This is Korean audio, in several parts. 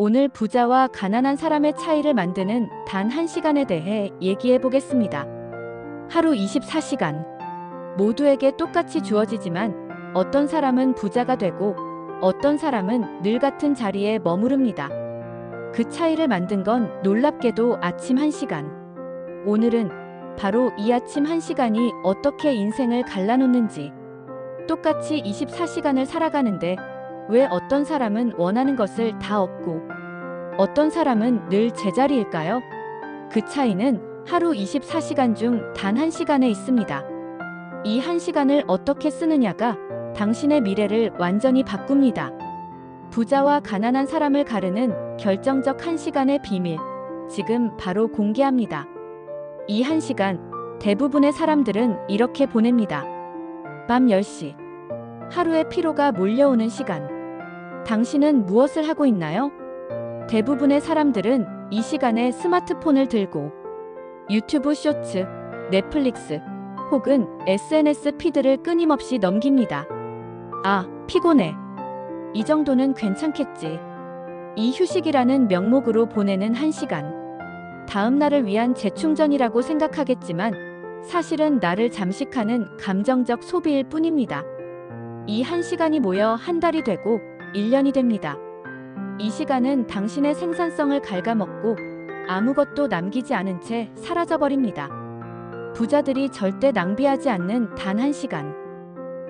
오늘 부자와 가난한 사람의 차이를 만드는 단 1시간에 대해 얘기해 보겠습니다. 하루 24시간. 모두에게 똑같이 주어지지만 어떤 사람은 부자가 되고 어떤 사람은 늘 같은 자리에 머무릅니다. 그 차이를 만든 건 놀랍게도 아침 1시간. 오늘은 바로 이 아침 1시간이 어떻게 인생을 갈라놓는지, 똑같이 24시간을 살아가는데 왜 어떤 사람은 원하는 것을 다 얻고 어떤 사람은 늘 제자리일까요? 그 차이는 하루 24시간 중 단 1시간에 있습니다. 이 1시간을 어떻게 쓰느냐가 당신의 미래를 완전히 바꿉니다. 부자와 가난한 사람을 가르는 결정적 1시간의 비밀, 지금 바로 공개합니다. 이 1시간, 대부분의 사람들은 이렇게 보냅니다. 밤 10시. 하루의 피로가 몰려오는 시간. 당신은 무엇을 하고 있나요? 대부분의 사람들은 이 시간에 스마트폰을 들고 유튜브 쇼츠, 넷플릭스 혹은 SNS 피드를 끊임없이 넘깁니다. 아, 피곤해. 이 정도는 괜찮겠지. 이 휴식이라는 명목으로 보내는 1시간. 다음 날을 위한 재충전이라고 생각하겠지만 사실은 나를 잠식하는 감정적 소비일 뿐입니다. 이 1시간이 모여 한 달이 되고 1년이 됩니다. 이 시간은 당신의 생산성을 갉아먹고 아무것도 남기지 않은 채 사라져버립니다. 부자들이 절대 낭비하지 않는 단 1시간.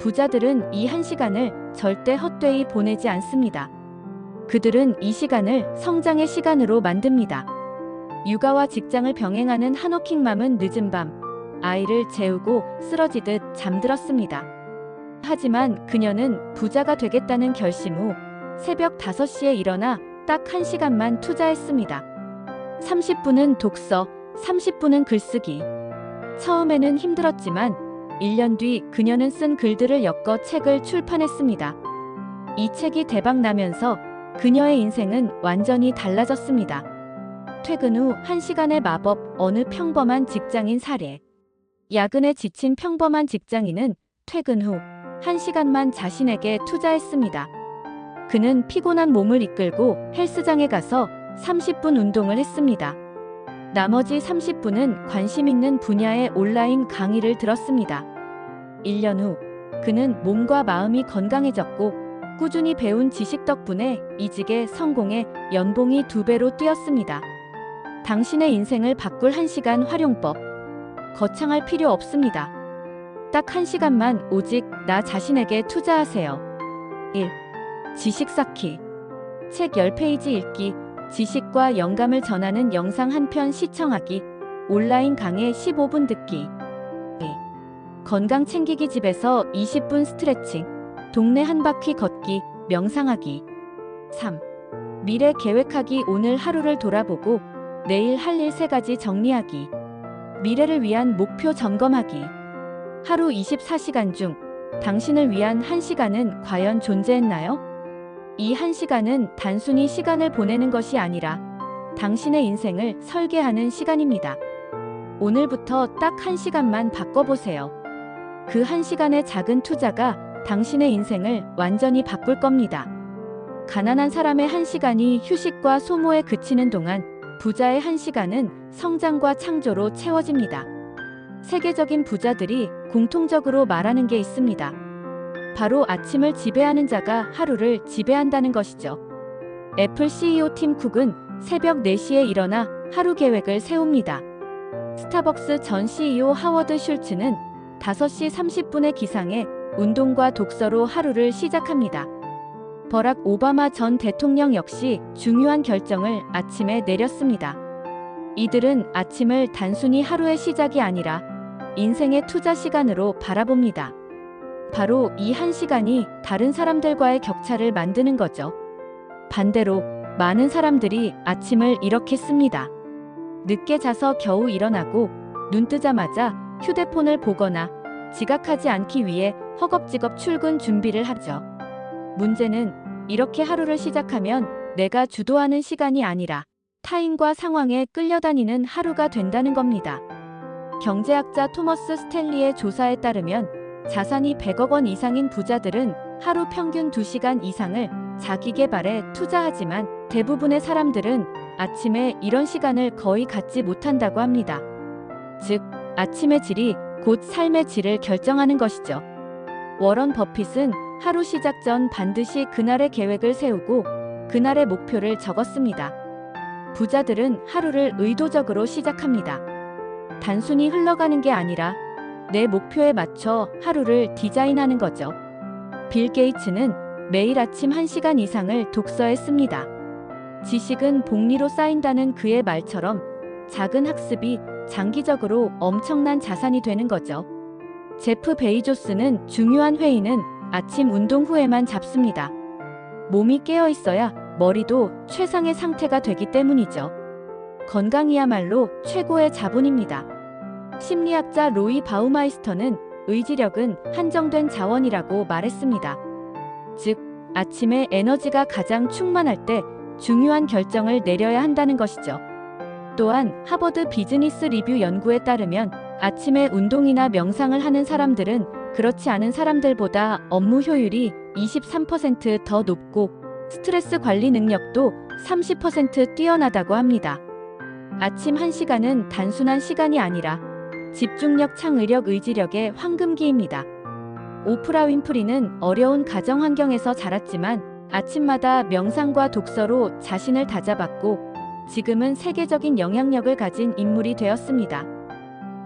부자들은 이 1시간을 절대 헛되이 보내지 않습니다. 그들은 이 시간을 성장의 시간으로 만듭니다. 육아와 직장을 병행하는 한워킹맘은 늦은 밤, 아이를 재우고 쓰러지듯 잠들었습니다. 하지만 그녀는 부자가 되겠다는 결심 후 새벽 5시에 일어나 딱 1시간만 투자했습니다. 30분은 독서, 30분은 글쓰기. 처음에는 힘들었지만 1년 뒤 그녀는 쓴 글들을 엮어 책을 출판했습니다. 이 책이 대박 나면서 그녀의 인생은 완전히 달라졌습니다. 퇴근 후 1시간의 마법, 어느 평범한 직장인 사례. 야근에 지친 평범한 직장인은 퇴근 후 1시간만 자신에게 투자했습니다. 그는 피곤한 몸을 이끌고 헬스장에 가서 30분 운동을 했습니다. 나머지 30분은 관심 있는 분야의 온라인 강의를 들었습니다. 1년 후 그는 몸과 마음이 건강해졌고 꾸준히 배운 지식 덕분에 이직에 성공해 연봉이 2배로 뛰었습니다. 당신의 인생을 바꿀 1시간 활용법. 거창할 필요 없습니다. 딱 1시간만 오직 나 자신에게 투자하세요. 1. 지식 쌓기. 책 10페이지 읽기, 지식과 영감을 전하는 영상 한 편 시청하기, 온라인 강의 15분 듣기. 2. 건강 챙기기, 집에서 20분 스트레칭, 동네 한 바퀴 걷기, 명상하기. 3. 미래 계획하기, 오늘 하루를 돌아보고 내일 할 일 3가지 정리하기. 미래를 위한 목표 점검하기. 하루 24시간 중 당신을 위한 1시간은 과연 존재했나요? 이 1시간은 단순히 시간을 보내는 것이 아니라 당신의 인생을 설계하는 시간입니다. 오늘부터 딱 1시간만 바꿔보세요. 그 1시간의 작은 투자가 당신의 인생을 완전히 바꿀 겁니다. 가난한 사람의 1시간이 휴식과 소모에 그치는 동안 부자의 1시간은 성장과 창조로 채워집니다. 세계적인 부자들이 공통적으로 말하는 게 있습니다. 바로 아침을 지배하는 자가 하루를 지배한다는 것이죠. 애플 CEO 팀 쿡은 새벽 4시에 일어나 하루 계획을 세웁니다. 스타벅스 전 CEO 하워드 슐츠는 5시 30분에 기상해 운동과 독서로 하루를 시작합니다. 버락 오바마 전 대통령 역시 중요한 결정을 아침에 내렸습니다. 이들은 아침을 단순히 하루의 시작이 아니라 인생의 투자 시간으로 바라봅니다. 바로 이 1시간이 다른 사람들과의 격차를 만드는 거죠. 반대로 많은 사람들이 아침을 이렇게 씁니다. 늦게 자서 겨우 일어나고 눈 뜨자마자 휴대폰을 보거나 지각하지 않기 위해 허겁지겁 출근 준비를 하죠. 문제는 이렇게 하루를 시작하면 내가 주도하는 시간이 아니라 타인과 상황에 끌려다니는 하루가 된다는 겁니다. 경제학자 토머스 스탠리의 조사에 따르면 자산이 100억 원 이상인 부자들은 하루 평균 2시간 이상을 자기 개발에 투자하지만 대부분의 사람들은 아침에 이런 시간을 거의 갖지 못한다고 합니다. 즉, 아침의 질이 곧 삶의 질을 결정하는 것이죠. 워런 버핏은 하루 시작 전 반드시 그날의 계획을 세우고 그날의 목표를 적었습니다. 부자들은 하루를 의도적으로 시작합니다. 단순히 흘러가는 게 아니라 내 목표에 맞춰 하루를 디자인하는 거죠. 빌 게이츠는 매일 아침 1시간 이상을 독서에 씁니다. 지식은 복리로 쌓인다는 그의 말처럼 작은 학습이 장기적으로 엄청난 자산이 되는 거죠. 제프 베이조스는 중요한 회의는 아침 운동 후에만 잡습니다. 몸이 깨어 있어야 머리도 최상의 상태가 되기 때문이죠. 건강이야말로 최고의 자본입니다. 심리학자 로이 바우마이스터는 의지력은 한정된 자원이라고 말했습니다. 즉, 아침에 에너지가 가장 충만할 때 중요한 결정을 내려야 한다는 것이죠. 또한 하버드 비즈니스 리뷰 연구에 따르면 아침에 운동이나 명상을 하는 사람들은 그렇지 않은 사람들보다 업무 효율이 23% 더 높고 스트레스 관리 능력도 30% 뛰어나다고 합니다. 아침 1시간은 단순한 시간이 아니라 집중력, 창의력, 의지력의 황금기입니다. 오프라 윈프리는 어려운 가정 환경에서 자랐지만 아침마다 명상과 독서로 자신을 다잡았고 지금은 세계적인 영향력을 가진 인물이 되었습니다.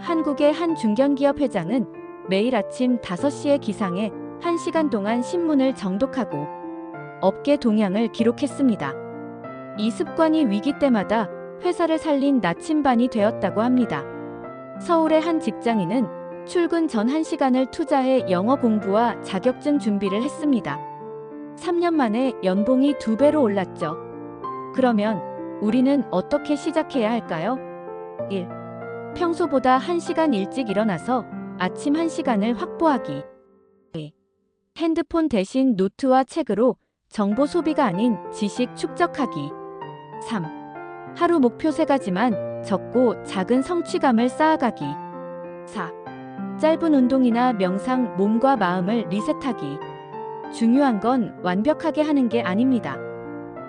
한국의 한 중견기업 회장은 매일 아침 5시에 기상해 1시간 동안 신문을 정독하고 업계 동향을 기록했습니다. 이 습관이 위기 때마다 회사를 살린 나침반이 되었다고 합니다. 서울의 한 직장인은 출근 전 1시간을 투자해 영어 공부와 자격증 준비를 했습니다. 3년 만에 연봉이 2배로 올랐죠. 그러면 우리는 어떻게 시작해야 할까요? 1. 평소보다 1시간 일찍 일어나서 아침 1시간을 확보하기. 2. 핸드폰 대신 노트와 책으로 정보 소비가 아닌 지식 축적하기. 3. 하루 목표 3가지만 적고 작은 성취감을 쌓아가기. 4. 짧은 운동이나 명상, 몸과 마음을 리셋하기. 중요한 건 완벽하게 하는 게 아닙니다.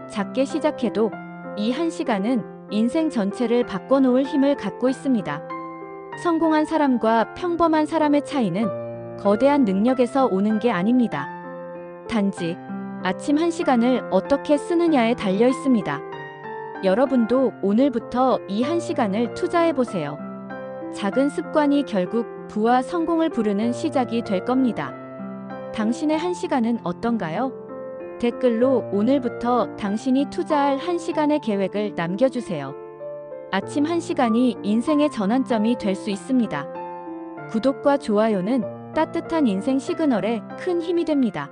작게 시작해도 이 1시간은 인생 전체를 바꿔놓을 힘을 갖고 있습니다. 성공한 사람과 평범한 사람의 차이는 거대한 능력에서 오는 게 아닙니다. 단지 아침 1시간을 어떻게 쓰느냐에 달려 있습니다. 여러분도 오늘부터 이 1시간을 투자해보세요. 작은 습관이 결국 부와 성공을 부르는 시작이 될 겁니다. 당신의 1시간은 어떤가요? 댓글로 오늘부터 당신이 투자할 1시간의 계획을 남겨주세요. 아침 1시간이 인생의 전환점이 될 수 있습니다. 구독과 좋아요는 따뜻한 인생 시그널에 큰 힘이 됩니다.